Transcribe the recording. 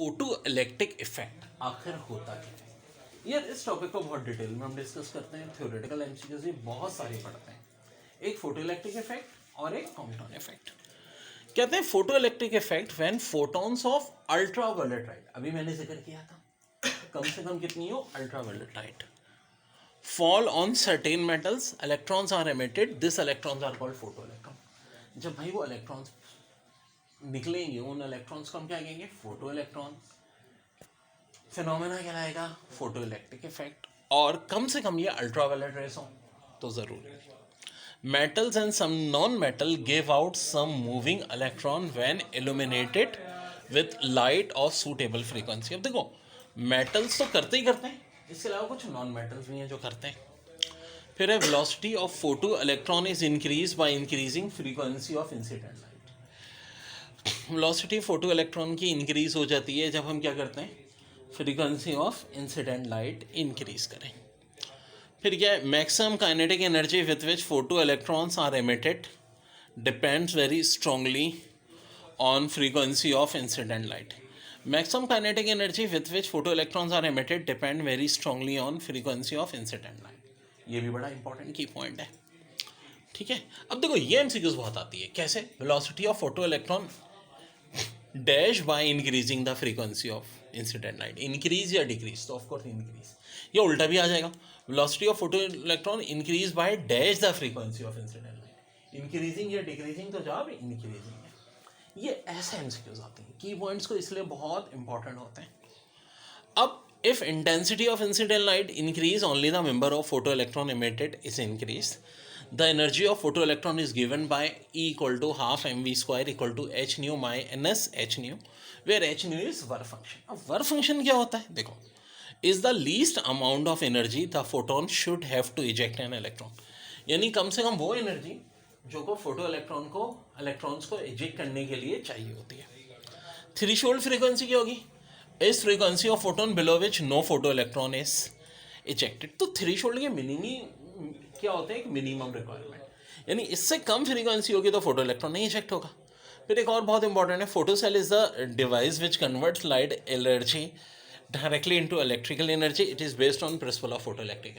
Photo electric effect आखिर होता क्या है? यार इस टॉपिक को बहुत डिटेल में हम डिस्कस करते हैं। थ्योरेटिकल एमसीक्यूज भी बहुत सारे पढ़ते हैं। एक फोटो इलेक्ट्रिक इफेक्ट और एक कॉम्पटन इफेक्ट। कहते हैं photo electric effect when photons of ultraviolet light, अभी मैंने जिक्र किया था, कम से कम कितनी हो, ultraviolet light, fall on certain metals, electrons are emitted. These electrons are called photoelectron. जब भाई वो इलेक्ट्रॉन्स निकलेंगे, उन इलेक्ट्रॉन्स को हम क्या कहेंगे? Photo electron. फिनोमेना कहलाएगा फोटो इलेक्ट्रिक इफेक्ट। और कम से कम ये अल्ट्रावायलेट रेस हो तो जरूरी है। Metals and some non metal give out some moving electron when illuminated with light of suitable frequency. अब देखो, मेटल्स तो करते ही करते हैं, इसके अलावा कुछ नॉन मेटल्स भी हैं जो करते हैं। फिर है velocity of photo electron is increase by increasing frequency of incident light. Velocity photo electron की इंक्रीज हो जाती है जब हम क्या करते हैं? Frequency of incident light increase करें। फिर क्या है? Maximum kinetic energy with which photo electrons are emitted depends very strongly on frequency of incident light. Maximum kinetic energy with which photoelectrons are emitted depend very strongly on frequency of incident light. ये भी बड़ा important की point है, ठीक है। अब देखो ये एमसीक्यूज बहुत आती है। कैसे? Velocity of photo electron dash by increasing the frequency of incident light. Increase या डिक्रीज? तो ऑफकोर्स इंक्रीज। ये उल्टा भी आ जाएगा, velocity of photo electron increase by dash the frequency of incident light. Increasing या डिक्रीजिंग? तो जवाब इंक्रीजिंग है। ये ऐसे एमसीक्यूज आते हैं, की पॉइंट्स को इसलिए बहुत इंपॉर्टेंट होते हैं। अब if intensity of incident light increase, only the member of photo electron emitted is increase, the energy of photo electron is given by E equal to half mv square equal to h nu my ns h nu, where h nu is work function. अब work function क्या होता है? देखो, is the least amount of energy the photon should have to eject an electron. यानी कम से कम वो energy जो को फोटो इलेक्ट्रॉन्स को इजेक्ट करने के लिए चाहिए होती है। थ्रेशोल्ड फ्रीक्वेंसी क्या होगी? Is frequency of photon below which no photo electron is ejected. तो थ्रेशोल्ड के मीनिंग क्या होते हैं? एक मिनिमम रिक्वायरमेंट, यानी इससे कम फ्रीक्वेंसी होगी तो फोटो इलेक्ट्रॉन नहीं इजेक्ट होगा। फिर एक और बहुत इंपॉर्टेंट है, photo cell is the device which converts light energy directly into electrical energy. It is based on principle of photo electric